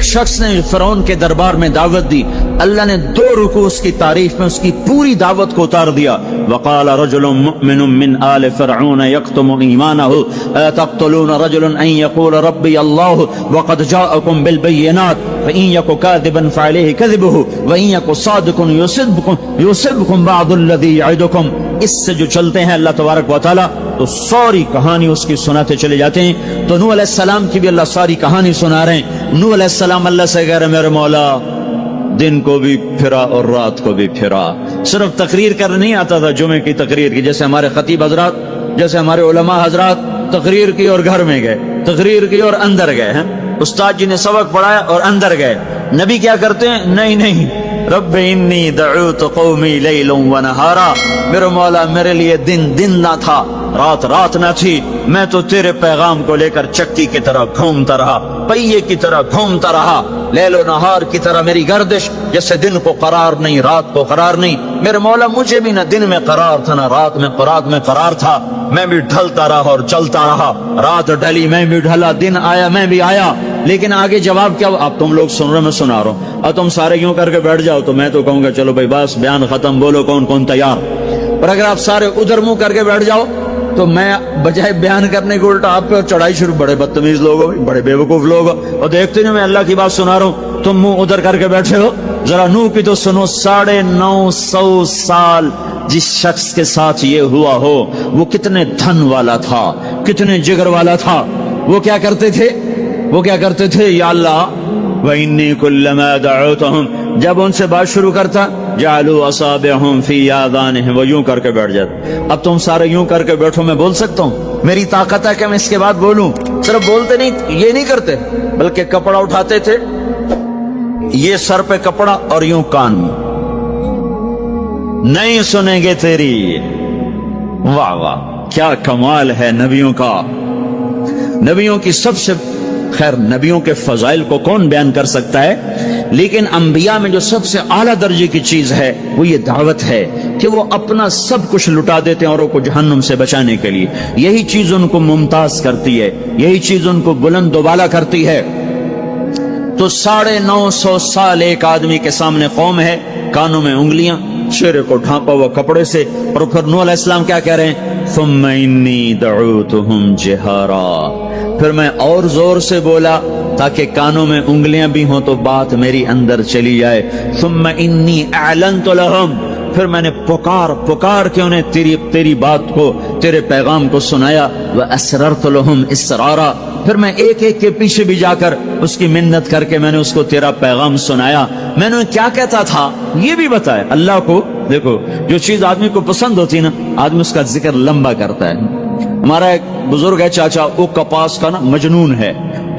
شخص نے فرعون کے دربار میں دعوت دی، اللہ نے 2 رکوع اس کی تعریف میں اس کی پوری دعوت کو اتار دیا۔ وقال رجل مؤمن من آل فرعون يكتم ایمانه اتقتلون رجلا ان يقول ربي الله وقد جاءكم بالبينات فإن يك كاذبا فعليه كذبه وإن يك صادقا يصبكم بعض الذي يعدكم۔ اس سے جو چلتے ہیں اللہ تبارک و تعالی تو ساری کہانی اس کی سناتے چلے جاتے ہیں۔ تو نوح علیہ السلام کی بھی اللہ ساری کہانی سنا رہے ہیں۔ نوح علیہ السلام اللہ سے کہہ رہے میرے مولا دن کو بھی پھرا اور رات کو بھی پھرا۔ صرف تقریر کرنے نہیں آتا تھا، جمعے کی تقریر کی، جیسے ہمارے خطیب حضرات، جیسے ہمارے علماء حضرات تقریر کی اور گھر میں گئے، تقریر کی اور اندر گئے ہیں، استاد جی نے سبق پڑھایا اور اندر گئے۔ نبی کیا کرتے ہیں؟ نہیں، رب انی دعوت قومی لیلا ونہارا، میرے مولا میرے لیے دن نہ تھا، رات نہ تھی، میں تو تیرے پیغام کو لے کر چکی کی طرح گھومتا رہا، پہیے کی طرح گھومتا رہا، لیل و نہار کی طرح میری گردش، جیسے دن کو قرار نہیں رات کو قرار نہیں۔ میرے مولا مجھے بھی نہ دن میں قرار تھا نہ رات میں قرار تھا، میں بھی ڈھلتا رہا اور چلتا رہا، رات ڈھلی میں بھی ڈھلا، دن آیا میں بھی آیا۔ لیکن آگے جواب کیا؟ اب تم لوگ سن رہے میں سنا رہا ہوں، اب تم سارے یوں کر کے بیٹھ جاؤ تو میں تو کہوں گا چلو بھائی بس بیان ختم، بولو کون تیار۔ اور اگر آپ سارے ادھر منہ کر کے بیٹھ جاؤ تو میں بجائے بیان کرنے کو الٹا آپ پہ چڑھائی شروع، بڑے بدتمیز لوگ ہو، بڑے بے وقوف لوگ ہو، اور دیکھتے نہیں میں اللہ کی بات سنا رہا ہوں، تم منہ ادھر کر کے بیٹھے ہو۔ ذرا نوح کی تو سنو، 950 سال جس شخص کے ساتھ یہ ہوا ہو وہ کتنے دھن والا تھا، کتنے جگر والا تھا۔ وہ کیا کرتے تھے؟ یا اللہ وَإِنِّي كُلَّمَا دَعَوْتُهُمْ، جب ان سے بات شروع کرتا جعلوا اصابعهم في آذانهم، وہ یوں کر کے بیٹھ جاتے۔ اب تم سارے یوں کر کے بیٹھو، میں بول سکتا ہوں؟ میری طاقت ہے کہ میں اس کے بعد بولوں؟ صرف بولتے نہیں، یہ نہیں کرتے، بلکہ کپڑا اٹھاتے تھے، یہ سر پہ کپڑا اور یوں کان میں، نہیں سنیں گے تیری۔ واہ واہ کیا کمال ہے نبیوں کا، نبیوں کی سب سے، خیر نبیوں کے فضائل کو کون بیان کر سکتا ہے، لیکن انبیاء میں جو سب سے اعلیٰ درجے کی چیز ہے وہ یہ دعوت ہے کہ وہ اپنا سب کچھ لٹا دیتے ہیں اوروں کو جہنم سے بچانے کے لیے۔ یہی چیز ان کو ممتاز کرتی ہے، یہی چیز ان کو بلند و بالا کرتی ہے۔ تو 950 سال ایک آدمی کے سامنے قوم ہے، کانوں میں انگلیاں، چہرے کو ڈھانپا ہوا کپڑے سے، اور پھر نوح علیہ السلام کیا کہہ رہے ہیں؟ ثم انی دعوتہم جہارا، پھر میں اور زور سے بولا تاکہ کانوں میں انگلیاں بھی ہوں تو بات میری اندر چلی جائے۔ ثم انی اعلنت لہم، پھر میں نے پکار کے انہیں تیری بات کو، تیرے پیغام کو سنایا۔ واسررت لہم اسرارا، پھر میں ایک کے پیچھے بھی جا کر اس کی منت کر کے میں نے اس کو تیرا پیغام سنایا۔ میں نے کیا کہتا تھا یہ بھی بتایا۔ اللہ کو دیکھو، جو چیز آدمی کو پسند ہوتی نا آدمی اس کا ذکر لمبا کرتا ہے۔ ہمارا ایک بزرگ ہے چاچا، وہ کپاس کا نا مجنون ہے،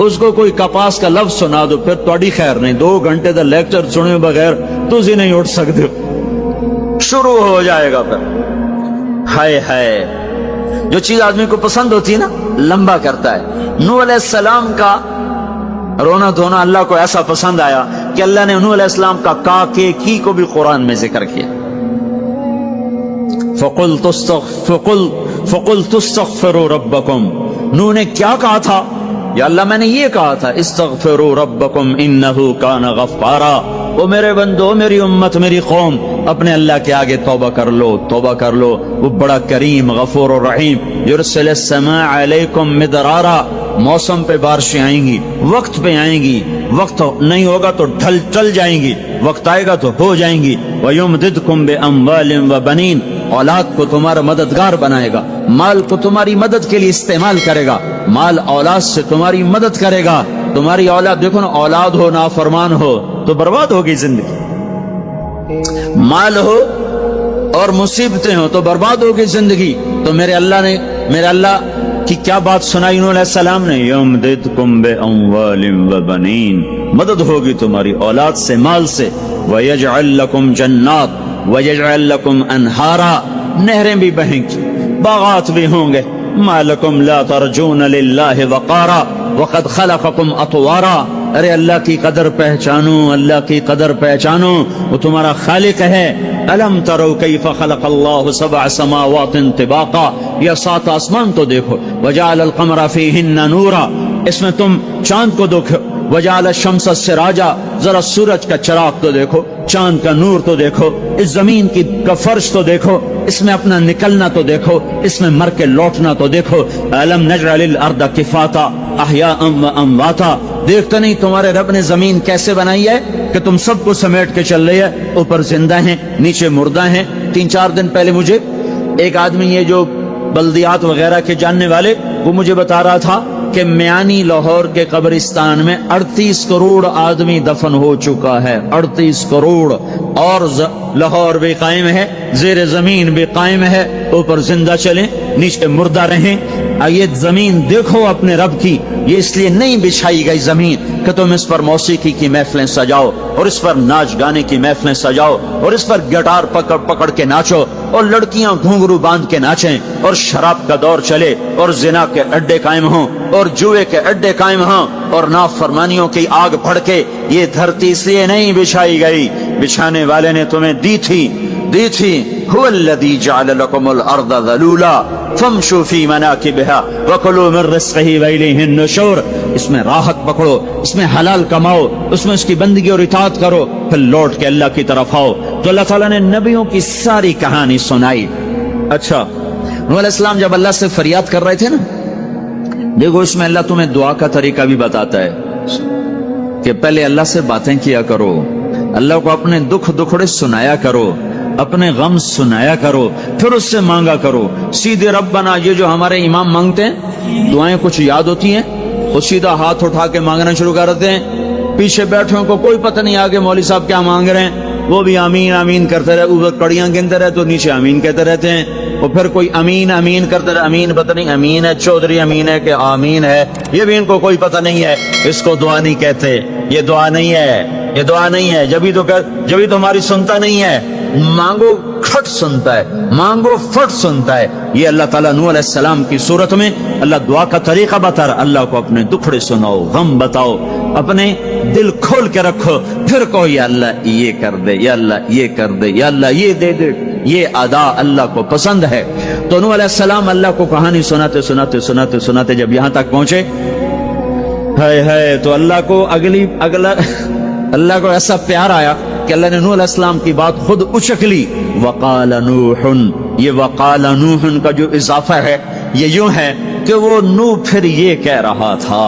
اس کو کوئی کپاس کا لفظ سنا دو پھر توڑی خیر نہیں، 2 گھنٹے تک لیکچر سنے بغیر تجھے نہیں اٹھ سکتے، شروع ہو جائے گا۔ پھر ہائے جو چیز آدمی کو پسند ہوتی ہے نا لمبا کرتا ہے۔ نوح علیہ السلام کا رونا دھونا اللہ کو ایسا پسند آیا کہ اللہ نے نوح علیہ السلام کا کا کے کی کو بھی قرآن میں ذکر کیا۔ فَقُلْتُ اسْتَغْفِرُوا رَبَّكُمْ، نوح نے کیا کہا تھا؟ یا اللہ میں نے یہ کہا تھا استغفروا ربکم انہو کان غفارا، او میرے بندو، میری امت، میری قوم، اپنے اللہ کے آگے توبہ کر لو، وہ بڑا کریم غفور و رحیم۔ یرسل السماء علیکم مدرارا، موسم پہ بارشیں آئیں گی، وقت پہ آئیں گی، وقت نہیں ہوگا تو چل جائیں گی، وقت آئے گا تو ہو جائیں گی۔ وَيُمْدِدْكُمْ بِأَمْوَالٍ وَبَنِينَ، اولاد کو تمہارا مددگار بنائے گا، مال کو تمہاری مدد کے لیے استعمال کرے گا، مال اولاد سے تمہاری مدد کرے گا۔ تمہاری اولاد دیکھو نا، اولاد ہو نافرمان ہو تو برباد ہوگی زندگی، مال ہو اور مصیبتیں ہو تو برباد ہوگی زندگی۔ تو میرے اللہ کی کیا بات سنائی انہوں علیہ السلام نے؟ یمددکم باموال وبنین، مدد ہوگی تمہاری اولاد سے، مال سے۔ ویجعل لکم جنات ویجعل لکم انہارا، نہریں بھی بہیں گی، باغات بھی ہوں گے۔ ما لکم لا ترجون للہ وقارا وقد خلقکم اطوارا، ارے اللہ کی قدر پہچانو، اللہ کی قدر پہچانو، وہ تمہارا خالق ہے۔ الم تروا کیف خلق اللہ 7 سماوات طباقا، یہ 7 آسمان تو دیکھو۔ وجعل القمر فیہن نورا، اس میں تم چاند کو वजाल शम्स सिराजा, जरा सूरज का चिराग तो देखो, चांद का नूर तो देखो, इस जमीन की का फर्श तो देखो, इसमें अपना निकलना तो देखो, इसमें मर के लौटना तो देखो। अलम नजअलिल अर्द किफाता अहयाअन व अमवाता, देखते नहीं तुम्हारे रब ने जमीन कैसे बनाई है कि तुम सबको समेट के चल रही है, ऊपर जिंदा हैं, नीचे मुर्दा हैं। 3-4 दिन पहले मुझे एक आदमी, ये जो बल्दियात वगैरह के जानने वाले, वो मुझे बता रहा था कि मियानी लाहौर के कब्रिस्तान में 38 करोड़ आदमी दफन हो चुका है, 38 करोड़। और लाहौर भी कायम है, जेर जमीन भी कायम है, ऊपर जिंदा चलें, नीचे मुर्दा रहें। ये जमीन देखो अपने रब की, ये इसलिए नहीं बिछाई गई जमीन कि तुम इस पर मौसीकी की महफिलें सजाओ और इस पर नाच गाने की महफिलें सजाओ और इस पर गिटार पकड़ पकड़ के नाचो और लड़कियां घुंघरू बांध के नाचें और शराब का दौर चले और जिना के अड्डे कायम हों और जुए के अड्डे कायम हों और नाफरमानियों की आग भड़के। ये धरती इसलिए नहीं बिछाई गई, बिछाने वाले ने तुम्हें दी थी। हुवल्लज़ी जअल लकुमुल अर्द ज़लूला फमशू फी मनाकिबिहा वकुलू मिन रिज़्क़िही व इलैहिन नुशूर। इसमें राहत पकड़ो, इसमें हलाल कमाओ, उसमें उसकी बंदगी और इताअत करो, फिर लौट के अल्लाह की तरफ आओ। तो अल्लाह ताला ने नबियों की सारी कहानी सुनाई। अच्छा, नूह अलैहिस्सलाम जब अल्लाह से फरियाद कर रहे थे ना, देखो इसमें अल्लाह तुम्हें दुआ का तरीका भी बताता है कि पहले अल्लाह से बातें किया करो, अल्लाह को अपने दुख दुखड़े सुनाया करो, अपने गम सुनाया करो, फिर उससे मांगा करो। सीधे रब्बना, ये जो हमारे इमाम मांगते हैं दुआएं कुछ याद होती हैं, वो सीधा हाथ उठा के मांगना शुरू कर देते हैं। पीछे बैठे को कोई पता नहीं आगे मौलवी साहब क्या मांग रहे हैं, वो भी आमीन आमीन करते रहे, ऊपर कड़ियां गिनते रहे तो नीचे आमीन कहते रहते हैं। और फिर कोई अमीन अमीन करते रहे, अमीन पता नहीं अमीन है चौधरी अमीन है कि आमीन है, ये भी इनको कोई पता नहीं है। इसको दुआ नहीं कहते, ये दुआ नहीं है, ये दुआ नहीं है। जब भी तो हमारी सुनता नहीं है, मांगो खट सुनता है, मांगो फट सुनता है। ये अल्लाह ताला नूह अलैहिस्सलाम की सूरत में अल्लाह दुआ का तरीका बता रहा। अल्लाह को अपने दुखड़े सुनाओ, गम बताओ, अपने दिल खोल के रखो, फिर कहो या अल्लाह ये कर दे, या अल्लाह ये कर दे, या अल्लाह ये दे दे। ये अदा अल्लाह को पसंद है। तो नूह अलैहिस्सलाम अल्लाह को कहानी सुनाते सुनाते सुनाते सुनाते जब यहां तक पहुंचे, है तो अल्लाह को अल्लाह को ऐसा प्यार आया कि अल्लाह ने नूह अलैहिस्सलाम की बात खुद उचक ली। वक़ाल नूहुन, ये वक़ाल नूहुन का जो इजाफा है ये यूं है कि वो नूह फिर ये कह रहा था,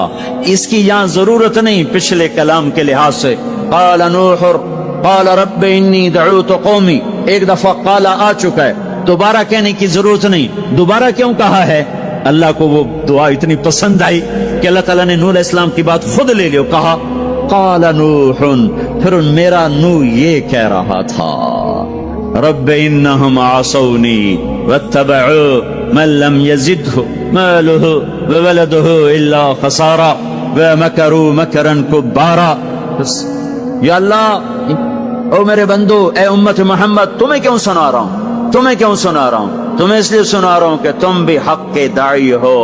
इसकी यहां जरूरत नहीं पिछले कलाम के लिहाज से। क़ाल नूह क़ाल रब्बि इन्नी दअूतु क़ौमी, एक दफा क़ाल आ चुका है, दोबारा कहने की जरूरत नहीं। दोबारा क्यों कहा है? अल्लाह को वो दुआ इतनी पसंद आई कि अल्लाह ताला ने नूह अलैहिस्सलाम की बात खुद ले ली, कहा क़ाल नूहुन, फिर मेरा नूह ये कह रहा था, रब्बि इन्नहुम आसौनी वत्तबअू मन लम यज़िदहु मालुहु व वलदुहु इल्ला खसारा व मकरू मकरन कुब्बारा। या अल्लाह, ओ मेरे बंदो, ए उम्मत मोहम्मद, तुम्हें क्यों सुना रहा हूं? तुम्हें क्यों सुना रहा हूं? तुम्हें इसलिए सुना रहा हूं कि तुम भी हक के दाई हो,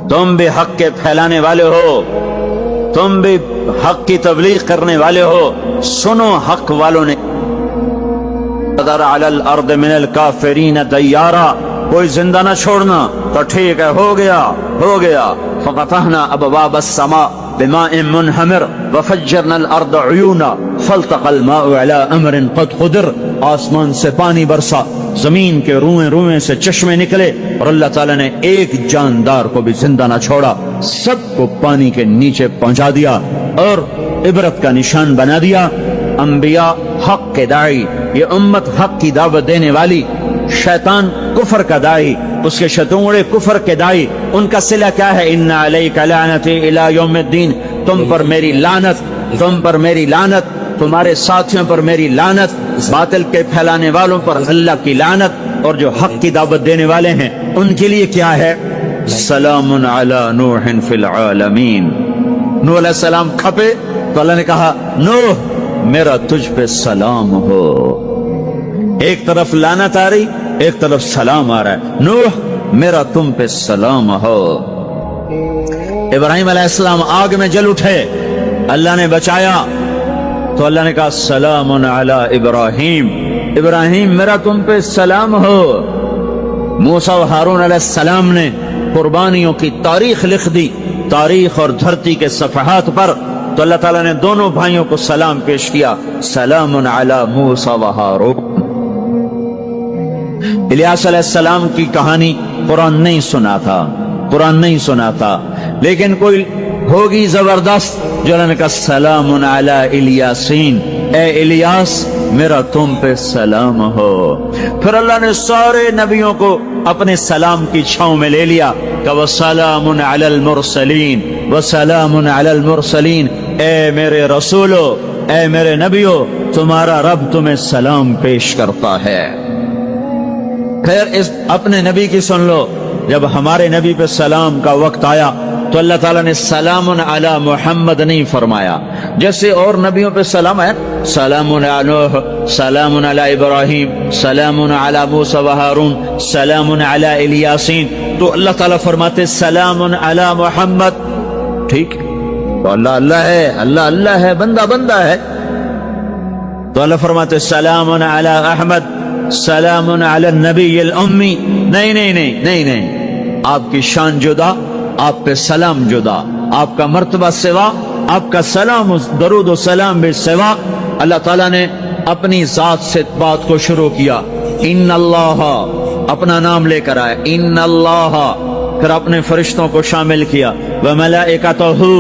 तुम भी हक के फैलाने वाले हो, तुम भी हक की तबलीग करने वाले हो। सुनो हक वालों ने, अलल अर्द मिनल काफिरीन दय्यारा, कोई जिंदा न छोड़ना। तो ठीक है, हो गया। फक़तहना अबवाब अस्समा बिमाइन मुनहमिर वफज्जरना अल-अर्द उयूना फल्तक़ल माउ अला अमरिन क़द क़ुदिर। आसमान से पानी बरसा, जमीन के रुएं रुएं से चश्मे निकले और अल्लाह ताला ने एक जानदार को भी जिंदा न छोड़ा, सबको पानी के नीचे पहुंचा दिया और इबरत का निशान बना दिया। अंबिया हक के दाई, ये उम्मत हक की दावत देने वाली, शैतान कुफर का दाई, उसके शतूड़े कुफर के दाई, उनका सिला क्या है? इन्ना अलैका लानती इला यौमिद्दीन, तुम पर मेरी लानत, तुम पर मेरी लानत, तुम्हारे साथियों पर मेरी लानत, बातिल के फैलाने वालों पर अल्लाह की लानत, और जो हक की दावत देने वाले हैं उनके लिए क्या है? सलामुन अला नूहिन फिल आलमीन। नूह अलैहिस्सलाम खपे तो अल्लाह ने कहा, नूह मेरा तुझ पे सलाम हो। एक तरफ लानत आ रही, एक तरफ सलाम आ रहा है, नूह मेरा तुम पे सलाम हो। इब्राहिम अलैहिस्सलाम आग में जल उठे, अल्लाह ने बचाया, तो अल्लाह ने कहा सलामुन अला इब्राहिम, इब्राहिम मेरा तुम पे सलाम हो। मूसा और हारून अलैहिस्सलाम ने कुर्बानियों की तारीख लिख दी तारीख और धरती के सफहात पर, तो अल्लाह ताला ने दोनों भाइयों को सलाम पेश किया, सलामुन अला मूसा व हारून। इलियास अलैहिस्सलाम की कहानी कुरान नहीं सुना था, कुरान नहीं सुना था, लेकिन कोई होगी जबरदस्त जो अल्लाह ने कहा सलामुन अला इलियासीन, ए इलियास मेरा तुम पे सलाम हो। फिर अल्लाह ने सारे नबियों को अपने सलाम की छांव में ले लिया, कहा वसलामुन अलल मुरसलीन, वसलामुन अलल मुरसलीन, ए मेरे रसूलो, ए मेरे नबियो, तुम्हारा रब तुम्हें सलाम पेश करता है। फिर इस अपने नबी की सुन लो, जब हमारे नबी पे सलाम का वक्त आया तो अल्लाह ताला ने सलामुन अला मुहम्मद नहीं फरमाया, जैसे और नबियों पे सलाम है, सलामुन अला नूह, सलामुन अला इब्राहिम, सलामुन अला मूसा व हारून, सलामुन अला इलियासीन, तो अल्लाह ताला फरमाते सलामुन अला मुहम्मद। ठीक, तो अल्लाह अल्लाह है, अल्लाह अल्लाह है, बंदा बंदा है, तो अल्लाह फरमाते सलामुन अला अहमद, सलामुन अला नबी अल उम्मी। नहीं नहीं नहीं नहीं नहीं, आपकी शान जुदा, आप पे सलाम जुदा, आपका मर्तबा सिवा, आपका सलाम दरूद सलाम भी सिवा। अल्लाह ताला ने अपनी जात से बात को शुरू किया, इन्नल्लाह, अपना नाम लेकर आए, इन्नल्लाह, फिर अपने फरिश्तों को शामिल किया, व मलाइकतहू,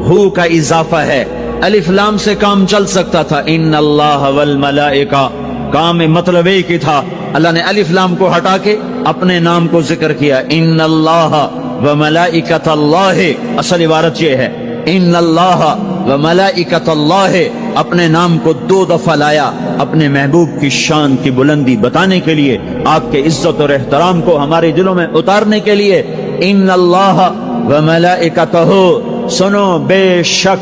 हू का इजाफा है, अलिफ लाम से काम चल सकता था, इन्नल्लाह वल मलाइका, काम में मतलब एक ही था, अल्लाह ने अलिफ लाम को हटा के अपने नाम को जिक्र किया, इन्नल्लाह व मलाइकतल्लाह, असल इबारत ये है, इन्नल्लाह व मलाइकतल्लाह, अपने नाम को 2 दफा लाया, अपने महबूब की शान की बुलंदी बताने के लिए, आपके इज्जत और एहतराम को हमारे दिलों में उतारने के लिए, इन्नल्लाह व मलाइकतहू, सुनो बेशक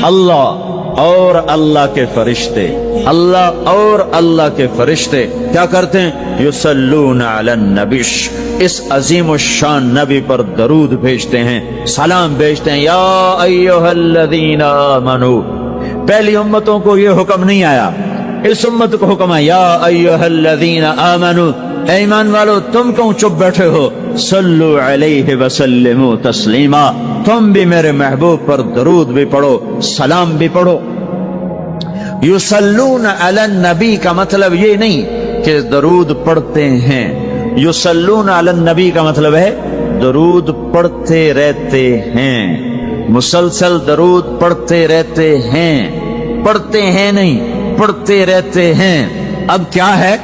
अल्लाह और अल्लाह के फरिश्ते, अल्लाह और अल्लाह के फरिश्ते क्या करते हैं, युसल्लूना अलन नबी, इस अजीम शान नबी पर दरूद भेजते हैं, सलाम भेजते हैं, या अय्युहल्लज़ीना आमनू। पहली उम्मतों को ये हुक्म नहीं आया, इस उम्मत को हुक्म है, या अय्युहल्लज़ीना आमनू, ऐ ईमान वालो तुम क्यों चुप बैठे हो, सल्लु अलैहि वसल्लिमु तस्लीमा, तुम भी मेरे महबूब पर दरूद भी पढ़ो, सलाम भी पढ़ो। युसल्लून अलन नबी का मतलब ये नहीं कि दरूद पढ़ते हैं, युसल्लून अलन नबी का मतलब है दरूद पढ़ते रहते हैं, मुसलसल दरूद पढ़ते रहते हैं, पढ़ते हैं नहीं, पढ़ते रहते हैं। अब क्या है,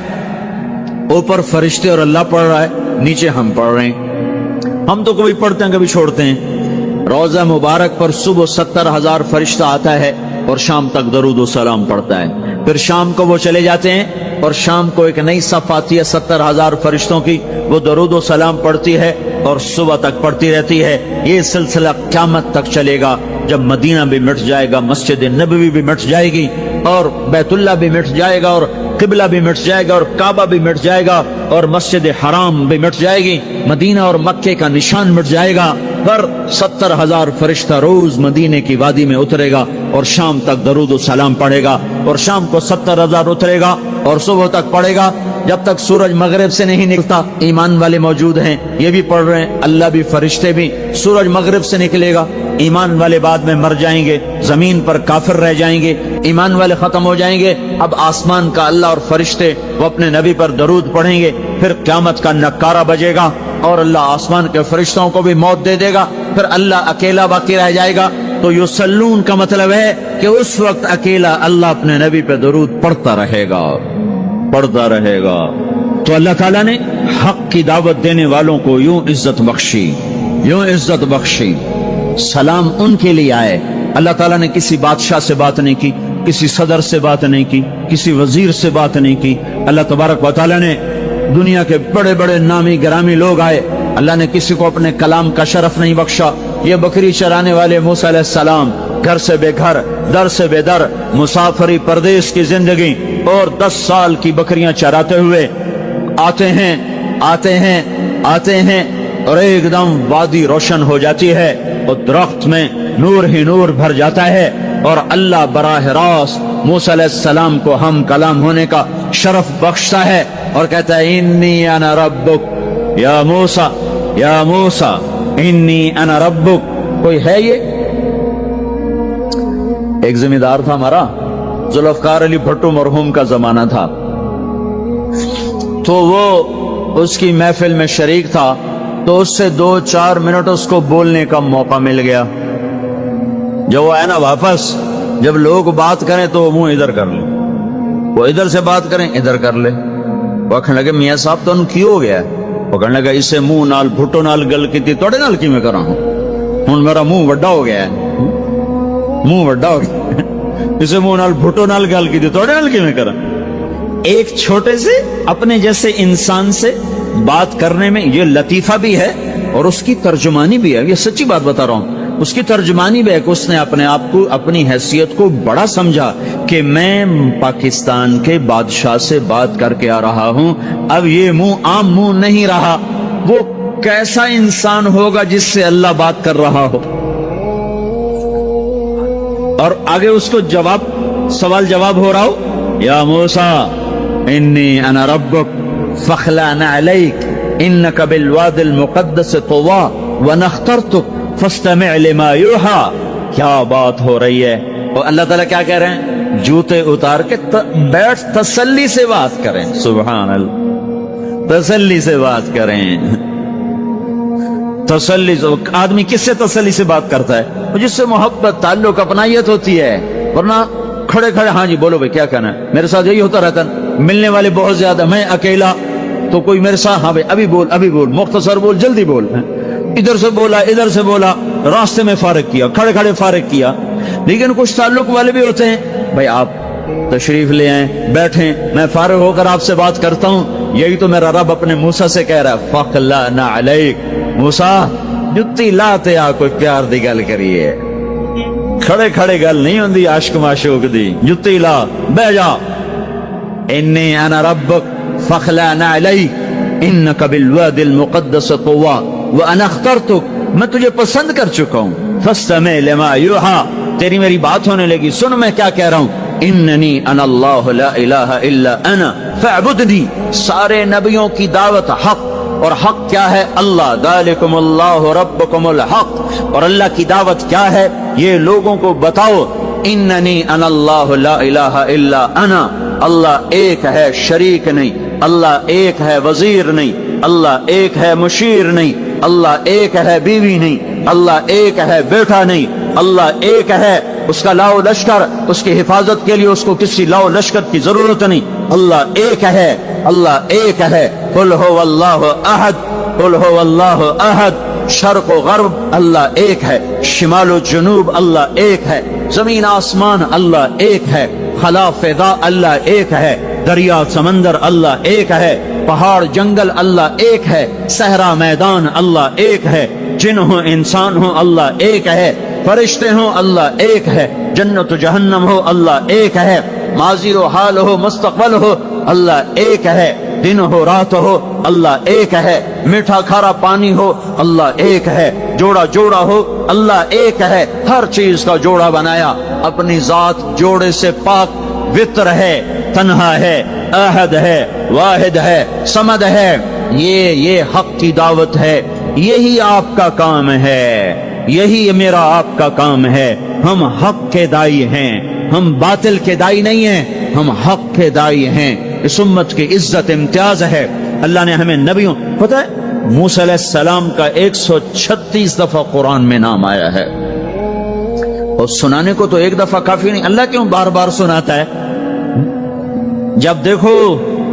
ऊपर फरिश्ते और अल्लाह पढ़ रहा है, नीचे हम पढ़ रहे हैं, हम तो कभी पढ़ते हैं कभी छोड़ते हैं। रोजा मुबारक पर सुबह 70,000 फरिश्ता आता है और शाम तक दरूद व सलाम पढ़ता है, फिर शाम को वो चले जाते हैं और शाम को एक नई सफ आती है 70,000 फरिश्तों की, वो दरूद व सलाम पढ़ती है और सुबह तक पढ़ती रहती है। ये सिलसिला क़यामत तक चलेगा, जब मदीना भी मिट जाएगा, मस्जिद नबवी भी मिट जाएगी और बैतुल्ला भी मिट जाएगा और किबला भी मिट जाएगा और काबा भी मिट जाएगा और मस्जिद हराम भी मिट जाएगी, मदीना और मक्के का निशान मिट जाएगा, पर 70,000 फरिश्ता रोज मदीने की वादी में उतरेगा और शाम तक दरूद सलाम पढ़ेगा, और शाम को 70,000 उतरेगा और सुबह तक पढ़ेगा, जब तक सूरज मगरिब से नहीं निकलता। ईमान वाले मौजूद हैं, ये भी पढ़ रहे हैं, अल्लाह भी फरिश्ते भी। सूरज मगरिब से निकलेगा, ईमान वाले बाद में मर जाएंगे, जमीन पर काफिर रह जाएंगे, ईमान वाले खत्म हो जाएंगे। अब आसमान का अल्लाह और फरिश्ते वो अपने नबी पर दरूद पढ़ेंगे, फिर क़यामत का नक्कारा बजेगा और अल्लाह आसमान के फरिश्तों को भी मौत दे देगा, फिर अल्लाह अकेला बाकी रह जाएगा। तो युसल्लून का मतलब है कि उस वक्त अकेला अल्लाह अपने नबी पे दरूद पढ़ता रहेगा, पढ़ता रहेगा। तो अल्लाह ताला ने हक की दावत देने वालों को यूं इज्जत बख्शी, यूं इज्जत बख्शी। सलाम उनके लिए आए, अल्लाह ताला ने किसी बादशाह से बात नहीं की, किसी सदर से बात नहीं की, किसी वजीर से बात नहीं की। अल्लाह तबारक व तआला ने दुनिया के बड़े बड़े नामी गिरामी लोग आए, अल्लाह ने किसी को अपने कलाम का शरफ नहीं बख्शा। ये बकरी चराने वाले मूसा अलैहिस्सलाम घर से बेघर, दर से बेदर, मुसाफरी परदेश की जिंदगी और 10 साल की बकरियां चराते हुए आते हैं, आते हैं, आते हैं और एकदम वादी रोशन हो जाती है और दरख्त में नूर ही नूर भर जाता है और अल्लाह बराह रास्त मूसा अलैहिस्सलाम को हम कलाम होने का शरफ बख्शता है और कहता है इन्नी अना रब्बुक या मूसा, या मूसा, इन्नी अना रब्बुक। कोई है ये? एक जमींदार था हमारा, जुल्फकार अली भट्टो मरहूम का जमाना था, तो वो उसकी महफिल में शरीक था, तो उससे 2-4 मिनट उसको बोलने का मौका मिल गया। जब वो आया ना वापस, जब लोग बात करें तो वो मुंह इधर कर ले, वो इधर से बात करें इधर कर ले। वो कहने लगे मियाँ साहब तो की हो गया? वो कहने लगा इसे मुंह नाल भुट्टो नाल गल की तोड़े नाल की मैं करा हूं, हुण मेरा मुंह वड्डा हो गया है, मुंह वड्डा हो गया, इसे मुंह नाल भुट्टो नाल गल की तोड़े नाल की मैं करा। एक छोटे से अपने जैसे इंसान से बात करने में ये लतीफा भी है और उसकी तर्जुमानी भी है। ये सच्ची बात बता रहा हूं, उसकी तर्जुमानी भी है कि उसने अपने आप को, अपनी हैसियत को बड़ा समझा कि मैं पाकिस्तान के बादशाह से बात करके आ रहा हूं, अब ये मुंह आम मुंह नहीं रहा। वो कैसा इंसान होगा जिससे अल्लाह बात कर रहा हो। और आगे उसको जवाब, सवाल जवाब हो रहा हो, या मूसा इन्नी अना रब्बुक फखलाना अलैक इन्नका बिलवादिल मुक़द्दस तुवा व नख्तरतुक फस्तमिअ लिमा यूहा। क्या बात हो रही है? और अल्लाह ताला क्या कह रहे हैं? जूते उतार के बैठ, तसल्ली से बात करें। सुभान अल्लाह, तसल्ली से बात करें। तसल्ली से आदमी किससे तसल्ली से बात करता है? जिससे मोहब्बत, ताल्लुक, अपनायत होती है। वरना खड़े खड़े हाँ जी बोलो भाई क्या कहना है। मेरे साथ यही होता रहता है, मिलने वाले बहुत ज्यादा, मैं अकेला, तो कोई मेरे साथ हाँ भाई अभी बोल, मुख्तसर बोल, जल्दी बोल। इधर से बोला, रास्ते में फारिग किया, खड़े खड़े फारिग किया। लेकिन कुछ ताल्लुक वाले भी होते हैं, भाई आप तशरीफ ले आए, बैठें, मैं फारिग होकर आपसे बात करता हूं। यही तो मेरा रब अपने मूसा से कह रहा है, फखलाना अलैक, मूसा जुत्ती लाते आ कोई प्यार दी गल करिए। खड़े खड़े गल नहीं होंदी आशिक माशूक दी, जुत्ती ला बह जा। इन्नी अना रब्बुक फखलाना अलैक इन्नका बिलवादिल मुक़द्दस तुवा व अना अख्तरतुक, मैं तुझे पसंद कर चुका हूं। फस्तमिअ लिमा यूहा, तेरी मेरी बात होने लगी, सुन मैं क्या कह रहा हूं। इन्ननी अना अल्लाह ला इलाहा इल्ला अना फअबुदनी। सारे नबियों की दावत हक, और हक क्या है? अल्लाह, दालिकुमुल्लाहु रब्बुकुमुल हक। और अल्लाह की दावत क्या है? ये लोगों को बताओ, इन्ननी अना अल्लाह ला इलाहा इल्ला अना, अल्लाह एक है, शरीक नहीं। अल्लाह एक है, वजीर नहीं। अल्लाह एक है, मुशीर नहीं। अल्लाह एक है, बीवी नहीं। अल्लाह एक है, बेटा नहीं। अल्लाह एक है, उसका लाओ लश्कर, उसकी हिफाजत के लिए उसको किसी लाओ लश्कर की जरूरत नहीं। अल्लाह एक है, अल्लाह एक है। कुल हुवल्लाहु अहद, कुल हुवल्लाहु अहद। शर्क व गर्ब अल्लाह एक है, शिमाल व जुनूब अल्लाह एक है, जमीन आसमान अल्लाह एक है, खला फिजा अल्लाह एक है, दरिया समंदर अल्लाह एक है, पहाड़ जंगल अल्लाह एक है, सहरा मैदान अल्लाह एक है, जिन हो इंसान हो अल्लाह एक है, फरिश्ते हो अल्लाह एक है, जन्नत जहन्नम हो अल्लाह एक है, माजी हो हाल हो मुस्तकबल हो अल्लाह एक है, दिन हो रात हो अल्लाह एक है, मीठा खारा पानी हो अल्लाह एक है, जोड़ा जोड़ा हो अल्लाह एक है। हर चीज का जोड़ा बनाया, अपनी जात जोड़े से पाक, वित्र है, तन्हा है, अहद है, वाहिद है, समद है। ये हक की दावत है, यही आपका काम है, यही मेरा आपका काम है। हम हक के दाई हैं, हम बातिल के दाई नहीं हैं, हम हक के दाई हैं। इस उम्मत की इज्जत इम्तियाज है। अल्लाह ने हमें नबियों, पता है मूसा अलैहिस्सलाम का 136 दफा कुरान में नाम आया है, और सुनाने को तो एक दफा काफी नहीं, अल्लाह क्यों बार बार सुनाता है? जब देखो,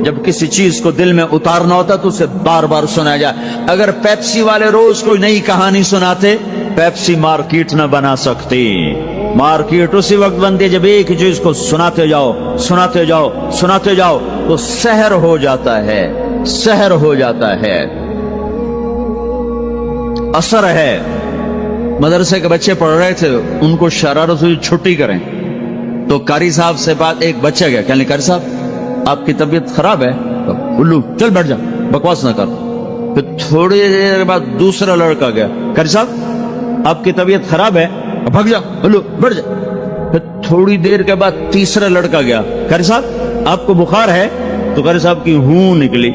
जब किसी चीज को दिल में उतारना होता तो उसे बार बार सुनाया जाए। अगर पेप्सी वाले रोज कोई नई कहानी सुनाते, पेप्सी मार्केट न बना सकती। मार्केट उसी वक्त बनती है जब एक ही चीज को सुनाते जाओ, सुनाते जाओ, सुनाते जाओ, तो सहर हो जाता है, सहर हो जाता है, असर है। मदरसे के बच्चे पढ़ रहे थे, उनको शरारत हुई छुट्टी करें, तो कारी साहब से बात, एक बच्चा गया, कहने कारी साहब आपकी तबीयत खराब है? उल्लू चल बैठ जा, बकवास ना कर। फिर थोड़ी देर बाद दूसरा लड़का गया, कारी साहब आपकी तबीयत खराब है? भाग जा, उल्लू बैठ जा। फिर थोड़ी देर के बाद तीसरा लड़का गया, कारी साहब आपको बुखार है? तो कारी साहब की हूं निकली,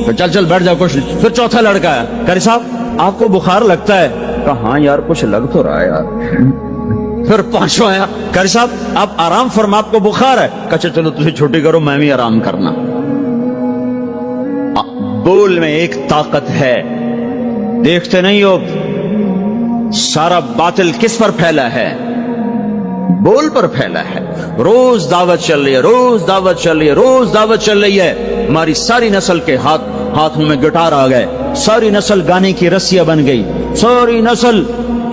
चल चल बैठ जा, कुछ नहीं। फिर चौथा लड़का आया, कारी साहब آپ کو بخار لگتا ہے؟ کہا ہاں یار کچھ لگ تو رہا ہے یار۔ پھر پانچواں آیا، قاری صاحب آپ آرام فرما، آپ کو بخار ہے؟ کہا چلو تجھے چھٹی کرو، میں بھی آرام کرنا۔ بول میں ایک طاقت ہے، دیکھتے نہیں ہو سارا باطل کس پر پھیلا ہے؟ بول پر پھیلا ہے۔ روز دعوت چل رہی ہے، روز دعوت چل رہی ہے، روز دعوت چل رہی ہے۔ ہماری ساری نسل کے ہاتھوں میں گٹار آ گئے، ساری نسل گانے کی رسیاں بن گئی، ساری نسل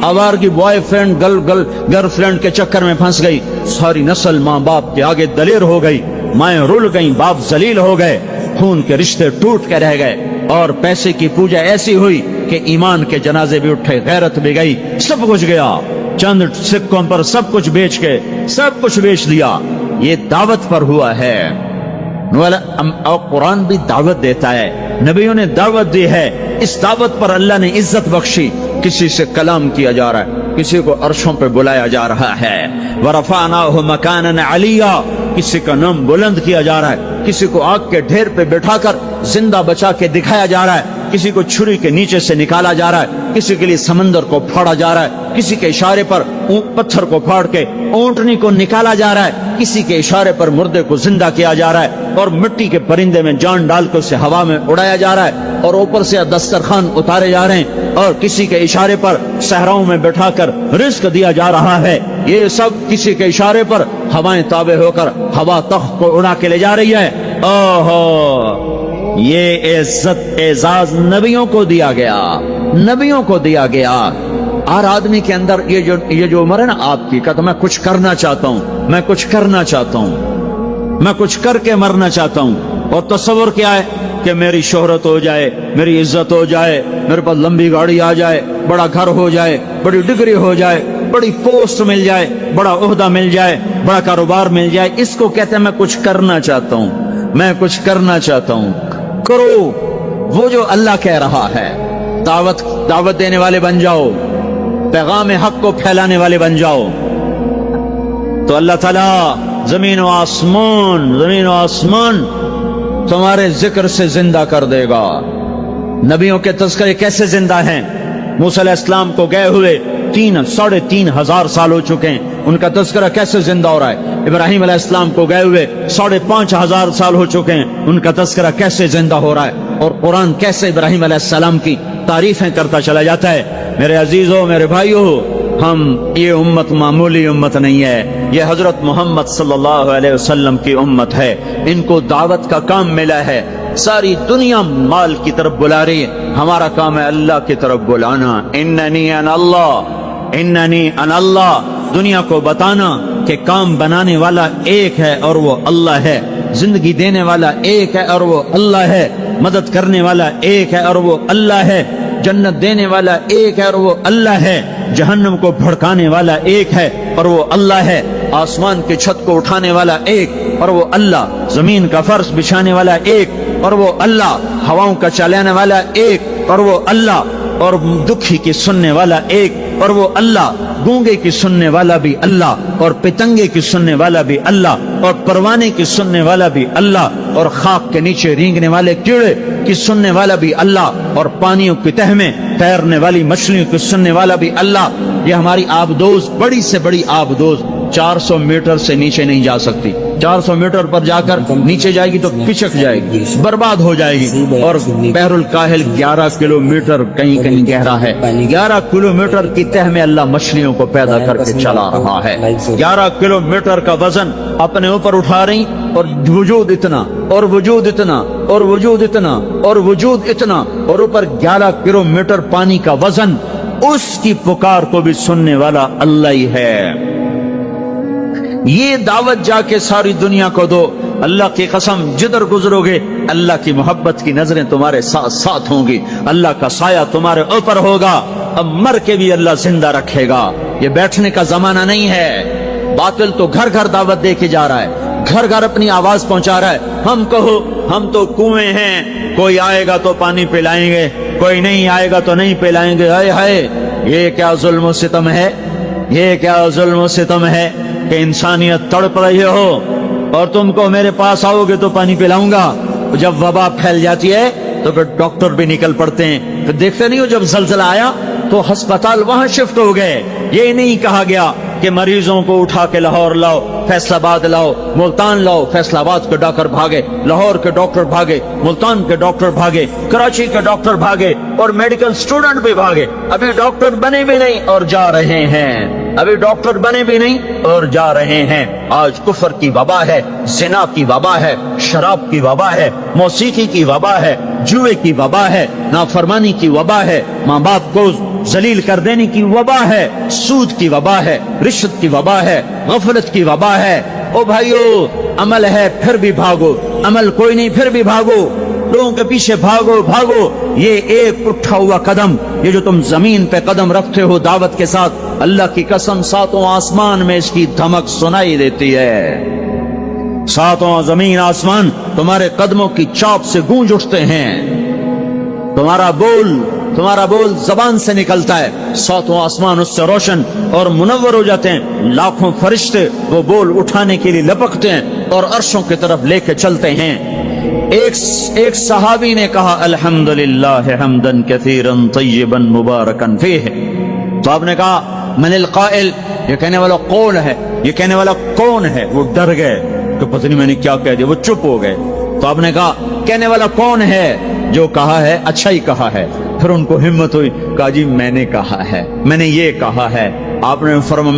آوارگی بوائے فرینڈ گرل فرینڈ کے چکر میں پھنس گئی، ساری نسل ماں باپ کے آگے دلیر ہو گئی، مائیں رول گئیں، باپ ذلیل ہو گئے، خون کے رشتے ٹوٹ کے رہ گئے، اور پیسے کی پوجا ایسی ہوئی کہ ایمان کے جنازے بھی اٹھے، غیرت بھی گئی، سب کچھ گیا، چند سکوں پر سب کچھ بیچ کے سب کچھ بیچ دیا۔ یہ دعوت پر ہوا ہے۔ اور قرآن بھی دعوت دیتا ہے، نبیوں نے دعوت دی ہے، اس دعوت پر اللہ نے عزت بخشی۔ کسی سے کلام کیا جا رہا ہے، کسی کو عرشوں پہ بلایا جا رہا ہے، وَرَفَعْنَاهُ مَكَانًا عَلِيًّا، کسی کا نام بلند کیا جا رہا ہے، کسی کو آگ کے ڈھیر پہ بٹھا کر زندہ بچا کے دکھایا جا رہا ہے، کسی کو چھری کے نیچے سے نکالا جا رہا ہے، کسی کے لیے سمندر کو پھاڑا جا رہا ہے، کسی کے اشارے پر پتھر کو پھاڑ کے اونٹنی کو نکالا جا رہا ہے، کسی کے اشارے پر مردے کو زندہ کیا جا رہا ہے، اور مٹی کے پرندے میں جان ڈال کر اسے ہوا میں اڑایا جا رہا ہے، اور اوپر سے دسترخوان اتارے جا رہے ہیں، اور کسی کے اشارے پر صحراؤں میں بٹھا کر رزق دیا جا رہا ہے۔ یہ سب کسی کے اشارے پر ہوائیں تابع ہو کر ہوا تخت کو اڑا کے لے جا رہی ہے۔ اوہو، یہ عزت اعزاز نبیوں کو دیا گیا، نبیوں کو دیا گیا۔ ہر آدمی کے اندر یہ جو عمر ہے نا آپ کی، کہتا میں کچھ کرنا چاہتا ہوں، میں کچھ کرنا چاہتا ہوں، میں کچھ کر کے مرنا چاہتا ہوں۔ اور تصور کیا ہے کہ میری شہرت ہو جائے، میری عزت ہو جائے، میرے پاس لمبی گاڑی آ جائے، بڑا گھر ہو جائے، بڑی ڈگری ہو جائے، بڑی پوسٹ مل جائے، بڑا عہدہ مل جائے، بڑا کاروبار مل جائے، اس کو کہتے ہیں میں کچھ کرنا چاہتا ہوں، میں کچھ کرنا چاہتا ہوں۔ کرو وہ جو اللہ کہہ رہا ہے، دعوت دینے والے بن جاؤ، پیغام حق کو پھیلانے والے بن جاؤ، تو اللہ تعالیٰ زمین و آسمان تمہارے ذکر سے زندہ کر دے گا۔ نبیوں کے تذکرے کیسے زندہ ہیں؟ موسیٰ علیہ السلام کو گئے ہوئے 3,500 سال ہو چکے ہیں، ان کا تذکرہ کیسے زندہ ہو رہا ہے؟ ابراہیم علیہ السلام کو گئے ہوئے 5,500 سال ہو چکے ہیں، ان کا تذکرہ کیسے زندہ ہو رہا ہے؟ اور قرآن کیسے ابراہیم علیہ السلام کی تعریفیں کرتا چلا جاتا ہے۔ میرے عزیزوں، میرے بھائیوں، یہ امت معمولی امت نہیں ہے، یہ حضرت محمد صلی اللہ علیہ وسلم کی امت ہے۔ ان کو دعوت کا کام ملا ہے، ساری دنیا مال کی طرف بلا رہی ہے، ہمارا کام ہے اللہ کی طرف بلانا۔ اننی انا اللہ، دنیا کو بتانا کہ کام بنانے والا ایک ہے اور وہ اللہ ہے، زندگی دینے والا ایک ہے اور وہ اللہ ہے، مدد کرنے والا ایک ہے اور وہ اللہ ہے، جنت دینے والا ایک ہے اور وہ اللہ ہے، جہنم کو بھڑکانے والا ایک ہے اور وہ اللہ ہے، آسمان کی چھت کو اٹھانے والا ایک اور وہ اللہ، زمین کا فرش بچھانے والا ایک اور وہ اللہ، ہواؤں کا چلانے والا ایک اور وہ اللہ، اور دکھی کی سننے والا ایک اور وہ اللہ، گونگے کی سننے والا بھی اللہ، اور پتنگے کی سننے والا بھی اللہ، اور پروانے کی سننے والا بھی اللہ، اور خاک کے نیچے رینگنے والے کیڑے کی سننے والا بھی اللہ، اور پانیوں کی تہ میں تیرنے والی مچھلیوں کی سننے والا بھی اللہ۔ یہ ہماری آبدوز، بڑی سے بڑی آبدوز 400 میٹر سے نیچے نہیں جا سکتی، 400 میٹر پر جا کر نیچے جائے گی تو پچک جائے گی، برباد ہو جائے گی۔ اور بحر الکاہل 11 کلومیٹر کہیں کہیں گہرا ہے، 11 کلومیٹر کی تہ میں اللہ مچھلیوں کو پیدا کر کے چلا رہا ہے، 11 کلومیٹر کا وزن اپنے اوپر اٹھا رہی، اور وجود اتنا اور وجود اتنا اور وجود اتنا اور وجود اتنا، اور اوپر 11 کلومیٹر پانی کا وزن، اس کی پکار کو بھی سننے والا اللہ ہی ہے۔ یہ دعوت جا کے ساری دنیا کو دو، اللہ کی قسم جدھر گزرو گے اللہ کی محبت کی نظریں تمہارے ساتھ ساتھ ہوں گی، اللہ کا سایہ تمہارے اوپر ہوگا، اب مر کے بھی اللہ زندہ رکھے گا۔ یہ بیٹھنے کا زمانہ نہیں ہے، باطل تو گھر گھر دعوت دے کے جا رہا ہے، گھر گھر اپنی آواز پہنچا رہا ہے، ہم کہو ہم تو کنویں ہیں، کوئی آئے گا تو پانی پلائیں گے، کوئی نہیں آئے گا تو نہیں پلائیں گے۔ ہائے ہائے، یہ کیا ظلم و ستم ہے، یہ کیا ظلم و ستم ہے کہ انسانیت تڑپ رہی ہو اور تم کو میرے پاس آؤ گے تو پانی پلاؤں گا۔ جب وبا پھیل جاتی ہے तो फिर डॉक्टर भी निकल पड़ते हैं। फिर देखते नहीं हो जब जलजला आया तो अस्पताल वहां शिफ्ट हो गए। ये नहीं कहा गया कि मरीजों को उठा के लाहौर लाओ, फैसलाबाद लाओ, मुल्तान लाओ। फैसलाबाद के डॉक्टर भागे, लाहौर के डॉक्टर भागे, मुल्तान के डॉक्टर भागे, कराची के डॉक्टर भागे और मेडिकल स्टूडेंट भी भागे। अभी डॉक्टर बने भी नहीं और जा रहे हैं, अभी डॉक्टर बने भी नहीं और जा रहे हैं। आज कुफर की वबा है, जिना की वबा है, शराब की वबा है, मौसीकी की वबा है, जुए की वबा है, नाफरमानी की वबा है, माँ बाप को जलील कर देने की वबा है, सूद की वबा है, रिश्वत की वबा है, गफलत की वबा है। ओ भाइयों, अमल है फिर भी भागो, अमल कोई नहीं फिर भी भागो, लोगों के पीछे भागो भागो। ये एक उठा हुआ कदम, ये जो तुम जमीन पे कदम रखते हो दावत के साथ, अल्लाह की कसम सातों आसमान में इसकी धमक सुनाई देती है। सातों जमीन आसमान तुम्हारे कदमों की चाप से गूंज उठते हैं। तुम्हारा बोल जबान से निकलता है, सातों आसमान उससे रोशन और मुनव्वर हो जाते हैं। लाखों फरिश्ते वो बोल उठाने के लिए लपकते हैं और अर्शों की तरफ लेके चलते हैं। एक सहाबी ने कहा अल्हम्दुलिल्लाह हम्दन कसीरन तय्यबन मुबारकन फीह। तो आपने कहा मनिल काइल, ये कहने वाला कौन है, ये कहने वाला कौन है? वो डर गए तो पता नहीं मैंने क्या कह दिया, वो चुप हो गए। तो आपने कहा कहने वाला कौन है? जो कहा है अच्छा ही कहा है। फिर उनको हिम्मत हुई, कहा जी मैंने कहा है, मैंने ये कहा है। आपने फरमाया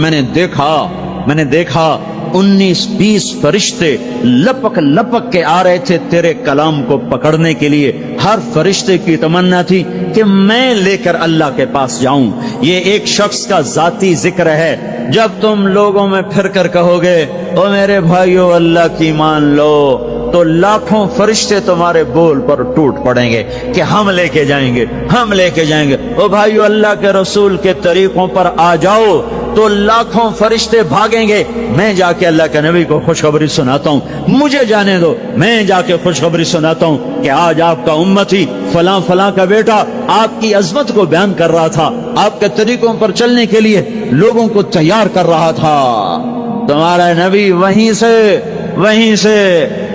मैंने देखा 19-20 फरिश्ते लपक लपक के आ रहे थे तेरे कलाम को पकड़ने के लिए। हर फरिश्ते की तमन्ना थी कि मैं लेकर अल्लाह के पास जाऊं। ये एक शख्स का जाती जिक्र है। जब तुम लोगों में फिर कर कहोगे ओ मेरे भाइयों अल्लाह की मान लो, तो लाखों फरिश्ते तुम्हारे बोल पर टूट पड़ेंगे कि हम लेके जाएंगे। ओ भाइयों अल्लाह के रसूल के तरीकों पर आ जाओ तो लाखों फरिश्ते भागेंगे। मैं जाके अल्लाह के नबी को खुशखबरी सुनाता हूँ, मुझे जाने दो, मैं जाके खुशखबरी सुनाता हूँ कि आज आपका उम्मती फलां फलां का बेटा आपकी अजमत को बयान कर रहा था, आपके तरीकों पर चलने के लिए लोगों को तैयार कर रहा था। तुम्हारा नबी वहीं से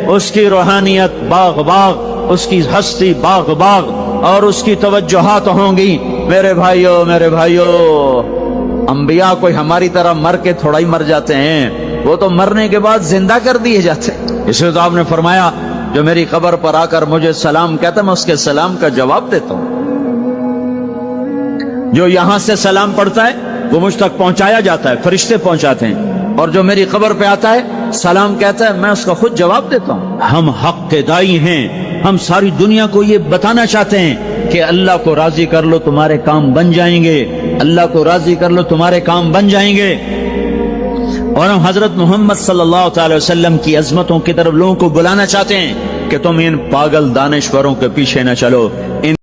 उसकी रूहानियत बाग बाग, उसकी हस्ती बाग बाग और उसकी तवज्जुहात होंगी। मेरे भाइयों अंबिया कोई हमारी तरह मर के थोड़ा ही मर जाते हैं, वो तो मरने के बाद जिंदा कर दिए जाते हैं। इसलिए तो आपने फरमाया जो मेरी कब्र पर आकर मुझे सलाम कहता मैं उसके सलाम का जवाब देता हूं। जो यहां से सलाम पढ़ता है वो मुझ तक पहुंचाया जाता है, फरिश्ते पहुंचाते हैं, और जो मेरी कब्र पे आता है सलाम कहता है मैं उसका खुद जवाब देता हूं। हम हक के दाई हैं, हम सारी दुनिया को ये बताना चाहते हैं कि अल्लाह को राजी कर लो तुम्हारे काम बन जाएंगे, अल्लाह को राजी कर लो तुम्हारे काम बन जाएंगे। और हम हजरत मोहम्मद सल्लल्लाहु अलैहि वसल्लम की अजमतों की तरफ लोगों को बुलाना चाहते हैं कि तुम इन पागल दानिश्वरों के पीछे न चलो, इन